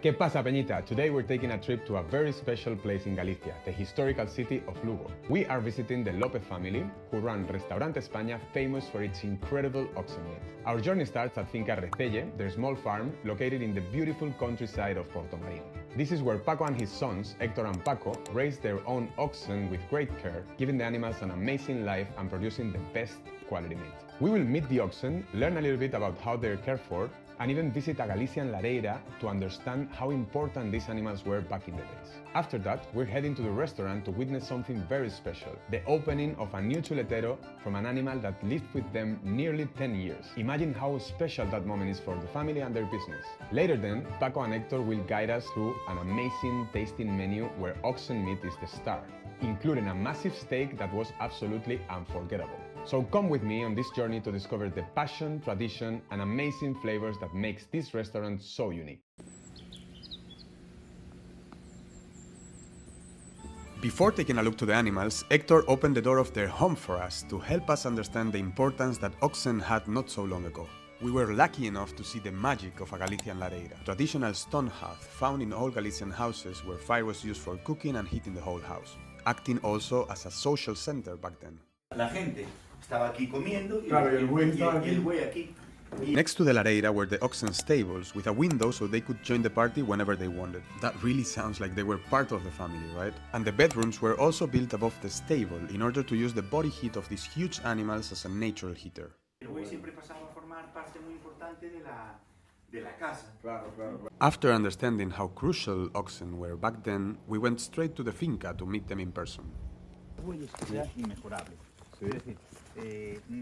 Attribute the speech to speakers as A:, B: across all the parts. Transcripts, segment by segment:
A: ¿Qué pasa, Peñita? Today we're taking a trip to a very special place in Galicia, the historical city of Lugo. We are visiting the López family, who run Restaurante España, famous for its incredible oxen meat. Our journey starts at Finca Recelle, their small farm located in the beautiful countryside of Portomarín. This is where Paco and his sons, Héctor and Paco, raise their own oxen with great care, giving the animals an amazing life and producing the best quality meat. We will meet the oxen, learn a little bit about how they're cared for, and even visit a Galician lareira to understand how important these animals were back in the days. After that, we're heading to the restaurant to witness something very special, the opening of a new chuletero from an animal that lived with them nearly 10 years. Imagine how special that moment is for the family and their business. Later then, Paco and Héctor will guide us through an amazing tasting menu where oxen meat is the star, including a massive steak that was absolutely unforgettable. So come with me on this journey to discover the passion, tradition, and amazing flavors that makes this restaurant so unique. Before taking a look to the animals, Héctor opened the door of their home for us to help us understand the importance that oxen had not so long ago. We were lucky enough to see the magic of a Galician lareira, traditional stone hearth found in all Galician houses where fire was used for cooking and heating the whole house, acting also as a social center back then.
B: La gente estaba aquí comiendo y,
C: claro, y el
B: buey aquí.
A: Next to the lareira were the oxen stables with a window so they could join the party whenever they wanted. That really sounds like they were part of the family, right? And the bedrooms were also built above the stable in order to use the body heat of these huge animals as a natural heater.
B: El buey siempre pasaba a formar parte muy importante de la casa.
C: Claro.
A: After understanding how crucial oxen were back then, we went straight to the finca to meet them in person.
B: Bueyes que sea inmejorable.
C: Sí.
B: Es decir,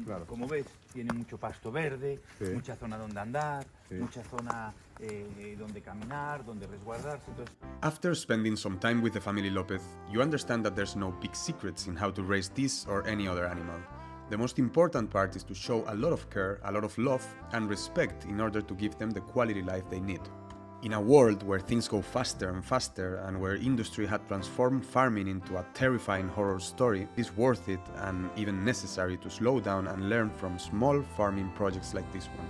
C: claro.
B: como ves, tiene mucho pasto verde,
C: Sí.
B: mucha zona donde andar,
C: Sí.
B: mucha zona donde caminar, donde resguardarse. Entonces,
A: After spending some time with the family López, you understand that there's no big secrets in how to raise this or any other animal. The most important part is to show a lot of care, a lot of love and respect in order to give them the quality life they need. In a world where things go faster and faster and where industry had transformed farming into a terrifying horror story, it's worth it and even necessary to slow down and learn from small farming projects like this one.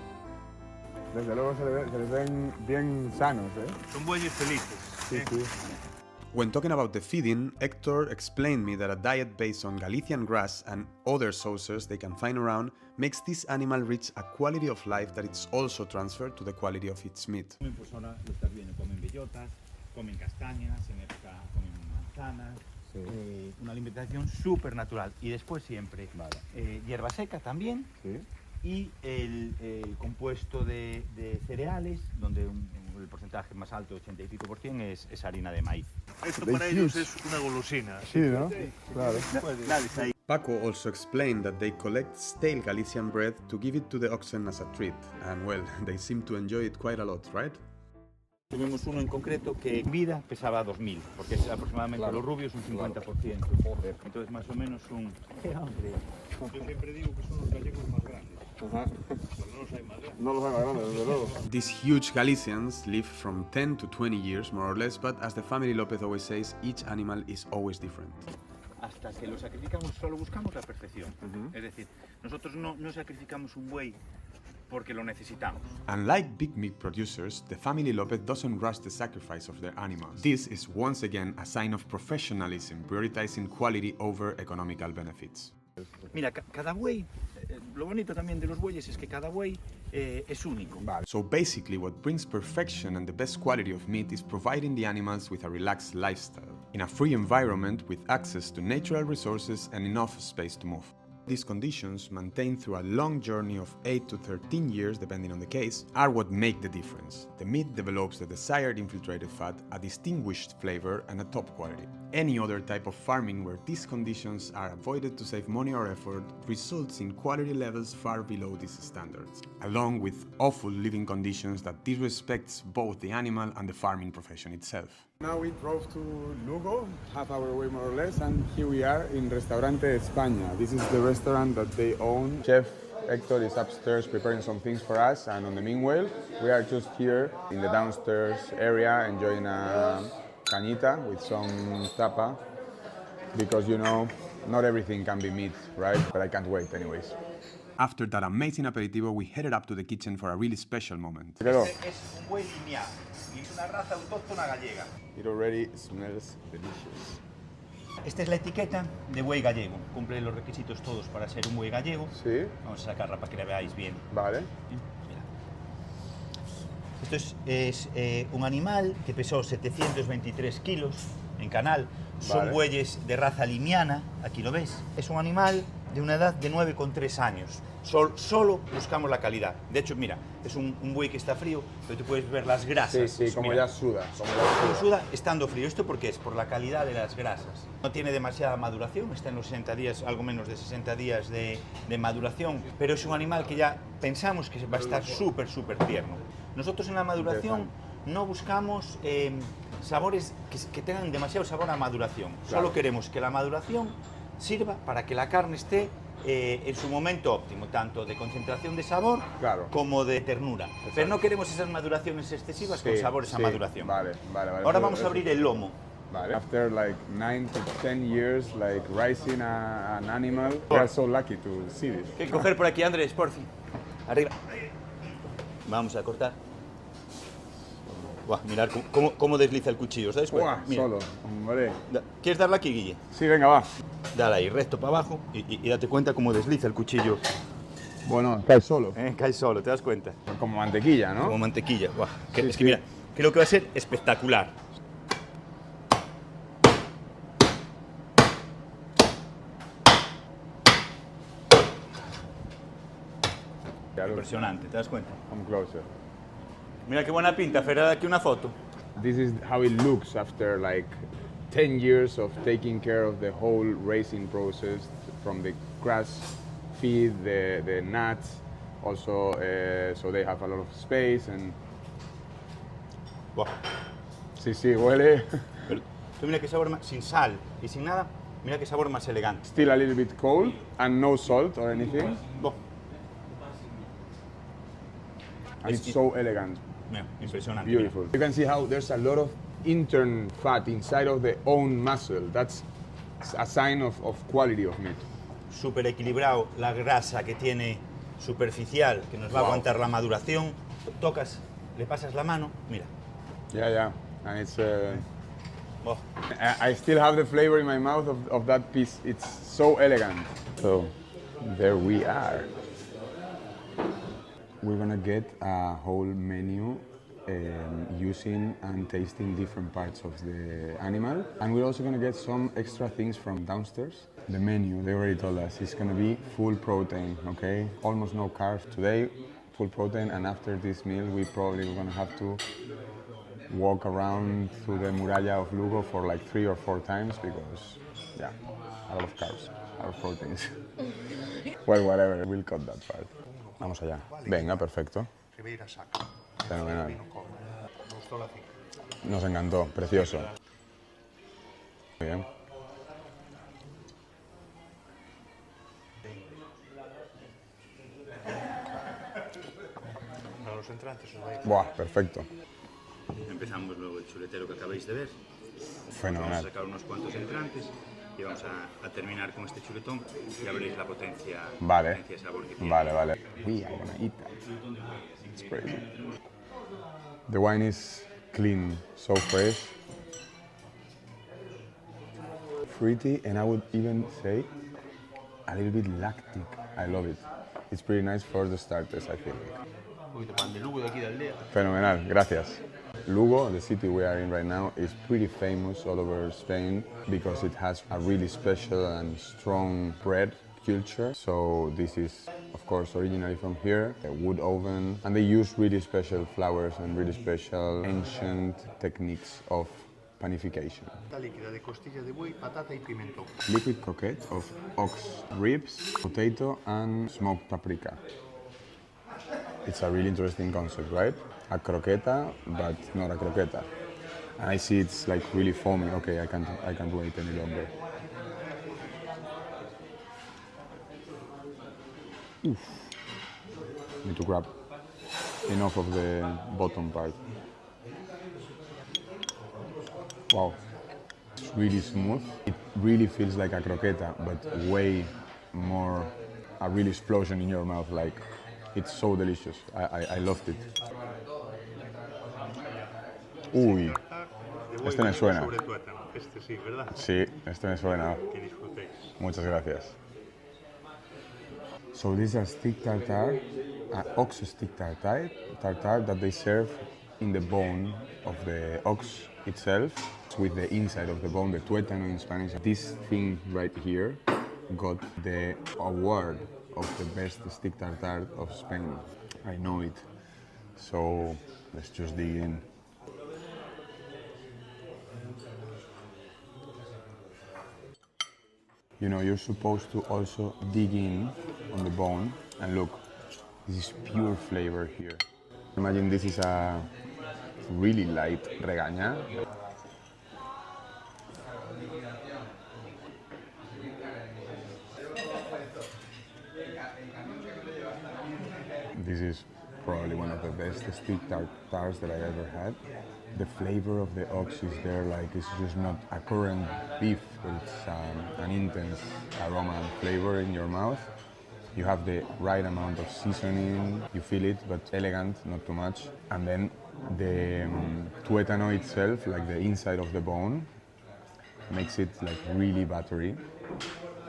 C: Desde luego se les ven bien sanos, ¿eh?
B: son bueyes felices.
C: Sí.
A: When talking about the feeding, Héctor explained me that a diet based on Galician grass and other sources they can find around makes this animal reach a quality of life that it's also transferred to the quality of its meat.
B: Pues ahora lo estás viendo, comen bellotas, comen castañas, en época comen manzanas.
C: Sí.
B: Una alimentación súper natural. Y después siempre hierba seca también.
C: Sí.
B: Y el compuesto de cereales, donde el porcentaje más alto, 80 y pico por cien, es harina de maíz.
D: Esto para ellos es una golosina.
C: Sí, ¿no? Claro.
A: Paco also explained that they collect stale Galician bread to give it to the oxen as a treat, and well, they seem to enjoy it quite a lot, right?
B: Tuvimos uno en concreto que en vida pesaba 2.000, porque es aproximadamente los rubios un 50%.
C: Joder.
B: Entonces más o menos un...
D: Yo siempre digo que son los gallegos más grandes.
C: Ajá.
D: Pero no los hay más grandes.
C: No los hay más grandes, desde luego.
A: These huge Galicians live from 10 to 20 years, more or less, but as the family López always says, each animal is always different.
B: Hasta que lo sacrificamos solo buscamos la perfección. Es decir, nosotros no sacrificamos un buey porque lo necesitamos.
A: Unlike big meat producers, the family López doesn't rush the sacrifice of their animals. This is once again a sign of professionalism, prioritizing quality over economical benefits.
B: Mira, cada buey, lo bonito también de los bueyes es que cada buey es único.
A: So basically what brings perfection and the best quality of meat is providing the animals with a relaxed lifestyle, in a free environment with access to natural resources and enough space to move. These conditions, maintained through a long journey of 8 to 13 years depending on the case, are what make the difference. The meat develops the desired infiltrated fat, a distinguished flavor and a top quality. Any other type of farming where these conditions are avoided to save money or effort results in quality levels far below these standards, along with awful living conditions that disrespects both the animal and the farming profession itself.
C: Now we drove to Lugo, half hour away more or less, and here we are in Restaurante España. This is the restaurant that they own. Chef Héctor is upstairs preparing some things for us, and on the meanwhile, we are just here in the downstairs area enjoying a cañita with some tapa, because you know, not everything can be meat, right? But I can't wait anyways.
A: After that amazing aperitivo, we headed up to the kitchen for a really special moment.
C: Quedó.
B: Es un buey limiano y es una raza autóctona gallega.
C: It already smells delicious.
B: Esta es la etiqueta de buey gallego. Cumple los requisitos todos para ser un buey gallego.
C: Sí.
B: Vamos a sacarla para que la veáis bien.
C: Vale.
B: Mira. Esto es un animal que pesó 723 kilos en canal. Son
C: Vale.
B: bueyes de raza limiana, aquí lo ves. Es un animal de una edad de 9,3 años. Solo buscamos la calidad. De hecho, mira, es un buey que está frío, pero tú puedes ver las grasas.
C: Sí, sí, como
B: Mira,
C: ya suda. Como
B: como
C: ya
B: suda estando frío. ¿Esto por qué es? Por la calidad de las grasas. No tiene demasiada maduración, está en los 60 días, algo menos de 60 días de maduración, pero es un animal que ya pensamos que va a estar súper tierno. Nosotros en la maduración no buscamos sabores que tengan demasiado sabor a maduración.
C: Claro.
B: Solo queremos que la maduración sirva para que la carne esté en su momento óptimo, tanto de concentración de sabor
C: Claro.
B: como de ternura. Pero no queremos esas maduraciones excesivas con sabores a maduración.
C: Vale.
B: Ahora vamos a abrir el lomo.
C: Vale. After like 9 to 10 years like raising an animal, we are so lucky to see this.
B: Hay que coger por aquí, Andrés, por fin. Arriba. Vamos a cortar. Buah, mirad cómo desliza el cuchillo, ¿os dais cuenta?
C: Buah,
B: Mira.
C: solo, hombre.
B: ¿Quieres darle aquí, Guille?
C: Sí, venga, va.
B: Dale ahí, recto para abajo y date cuenta cómo desliza el cuchillo.
C: Bueno, cae solo.
B: Cae solo, ¿te das cuenta?
C: Como mantequilla, ¿no?
B: Como mantequilla. Buah,
C: Sí,
B: es
C: sí.
B: que mira, creo que va a ser espectacular.
C: Claro.
B: Impresionante, ¿te das cuenta?
C: Come closer.
B: Mira qué buena pinta, Fer, aquí una foto.
C: This is how it looks after like 10 years of taking care of the whole raising process, from the grass feed, the nuts, also so they have a lot of space and
B: Buah.
C: sí, huele
B: Pero, tú mira qué sabor más, sin sal y sin nada, mira qué sabor más elegante.
C: still a little bit cold and no salt or anything,
B: Buah,
C: and it's so elegant,
B: mira, impresionante.
C: beautiful. You can see how there's a lot of intern fat inside of the own muscle. That's a sign of quality of meat.
B: Súper equilibrado, la grasa que tiene superficial, que nos va a aguantar la maduración. Tocas, le pasas la mano, mira.
C: Yeah, and it's
B: Buah.
C: I still have the flavor in my mouth of that piece. It's so elegant. So there we are. We're gonna get a whole menu using and tasting different parts of the animal. And we're also gonna get some extra things from downstairs. The menu, they already told us, it's gonna be full protein, okay? Almost no carbs today, full protein, and after this meal we probably gonna have to walk around through the muralla of Lugo for like 3 or 4 times because, yeah, a lot of carbs, a lot of proteins. Well, whatever, we'll cut that part. Vamos allá. Venga, perfecto.
D: Ribeira Sacra.
C: Fenomenal.
D: Vino como. Me gustó la finca.
C: Nos encantó, precioso. Muy bien.
D: Para los entrantes os va a ir.
C: Buah, perfecto.
B: Empezamos luego el chuletero que acabáis de ver. Vamos a
C: Fenomenal.
B: sacar unos cuantos entrantes y vamos a terminar con este chuletón y ya veréis la potencia,
C: Vale.
B: potencia de sabor que tiene.
C: Vale. We are gonna eat that. It's crazy. The wine is clean, so fresh. Fruity, and I would even say a little bit lactic. I love it. It's pretty nice for the starters, I think.
B: Un poquito pan de Lugo de aquí de aldea.
C: Fenomenal, gracias. Lugo, the city we are in right now, is pretty famous all over Spain because it has a really special and strong bread culture. So this is, of course, originally from here, a wood oven, and they use really special flours and really special ancient techniques of panification.
D: La líquida de costilla de buey, patata y pimentón.
C: Liquid croquette of ox ribs, potato, and smoked paprika. It's a really interesting concept, right? A croqueta, but not a croqueta. And I see it's like really foamy. Okay, I can't wait any longer. Oof. Need to grab enough of the bottom part. Wow. It's really smooth. It really feels like a croqueta, but way more a real explosion in your mouth. Like, it's so delicious. I loved it. Uy, este me suena.
D: Sobre tuétano. Este sí, ¿verdad?
C: Sí, este me suena.
D: Que disfrutéis.
C: Muchas gracias. So this is a stick tartare, an ox stick tartare that they serve in the bone of the ox itself, with the inside of the bone, the tuétano in Spanish. This thing right here got the award of the best stick tartare of Spain. I know it. So let's just dig in. You know, you're supposed to also dig in on the bone and look, this is pure flavor here. Imagine this is a really light regaña. This is probably one of the best stick tartares that I ever had. The flavor of the ox is there, like it's just not a current beef, but it's an intense aroma and flavor in your mouth. You have the right amount of seasoning, you feel it, but elegant, not too much. And then the tuétano itself, like the inside of the bone, makes it like really buttery.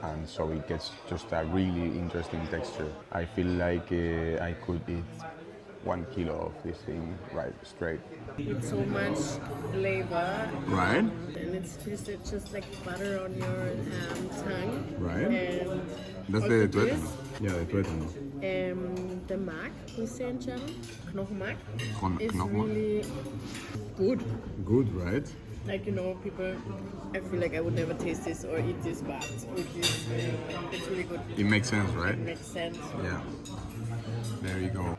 C: And so it gets just a really interesting texture. I feel like I could eat 1 kilo of this thing right straight.
E: With so much flavor.
C: Right?
E: And it's just like butter on your tongue.
C: Right.
E: And
C: That's
E: also
C: the
E: this,
C: tuétano. Yeah, the tuétano.
E: The mac, we say in German, Knochenmark, is
C: Knochenmark.
E: really good.
C: Good, right?
E: Like, you know, people, I feel like I would never taste this or eat this, but it's really good.
C: It makes sense, right?
E: It makes sense.
C: Yeah. There you go.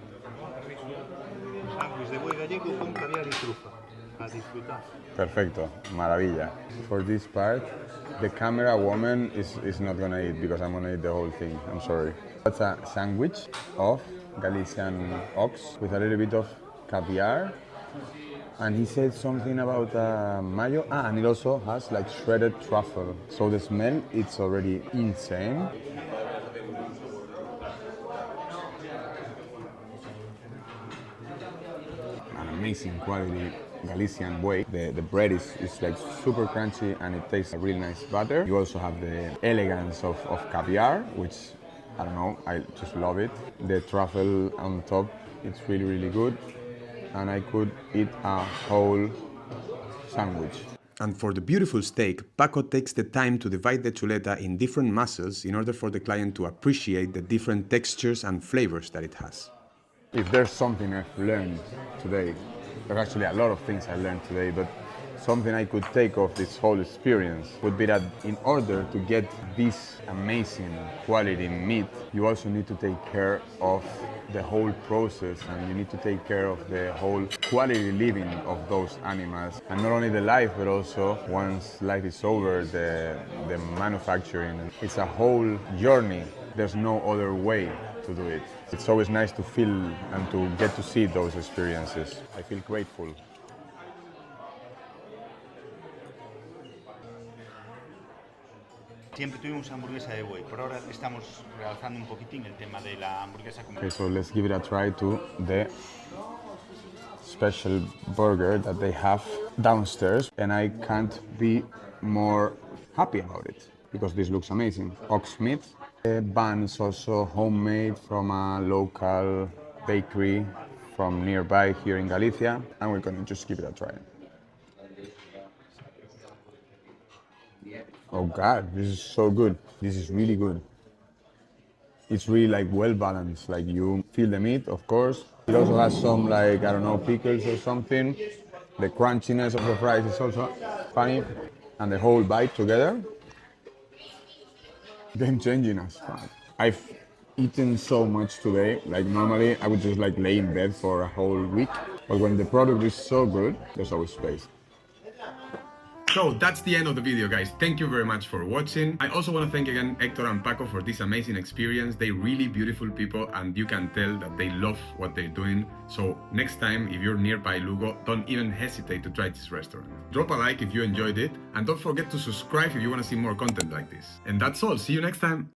D: Sándwich de buey gallego con caviar y trufa. A disfrutar.
C: Perfecto, maravilla. For this part, the camera woman is not gonna eat because I'm gonna eat the whole thing. I'm sorry. That's a sandwich of Galician ox with a little bit of caviar. And he said something about mayo. And it also has like shredded truffle. So the smell, it's already insane. An amazing quality Galician buey. The bread is like super crunchy and it tastes a really nice butter. You also have the elegance of caviar, which, I don't know, I just love it. The truffle on top, it's really, really good. And I could eat a whole sandwich. And for the beautiful steak, Paco takes the time to divide the chuleta in different muscles in order for the client to appreciate the different textures and flavors that it has. If there's something I've learned today, there's actually a lot of things I learned today, but something I could take of this whole experience would be that in order to get this amazing quality meat, you also need to take care of the whole process and you need to take care of the whole quality living of those animals. And not only the life, but also once life is over, the manufacturing. It's a whole journey. There's no other way to do it. It's always nice to feel and to get to see those experiences. I feel grateful.
B: Siempre tuvimos hamburguesa de buey, por ahora estamos realzando un poquitín el tema de la hamburguesa con
C: Okay, so let's give it a try to the special burger that they have downstairs, and I can't be more happy about it because this looks amazing. Ox meat. The bun is also homemade from a local bakery from nearby here in Galicia, and we're gonna just give it a try. Oh God, this is so good. This is really good. It's really like well balanced. Like you feel the meat, of course. It also has some like, I don't know, pickles or something. The crunchiness of the fries is also funny. And the whole bite together, game changing as fuck. I've eaten so much today. Like normally I would just like lay in bed for a whole week. But when the product is so good, there's always space. So that's the end of the video, guys. Thank you very much for watching. I also want to thank again Héctor and Paco for this amazing experience. They're really beautiful people and you can tell that they love what they're doing. So next time, if you're nearby Lugo, don't even hesitate to try this restaurant. Drop a like if you enjoyed it and don't forget to subscribe if you want to see more content like this. And that's all. See you next time.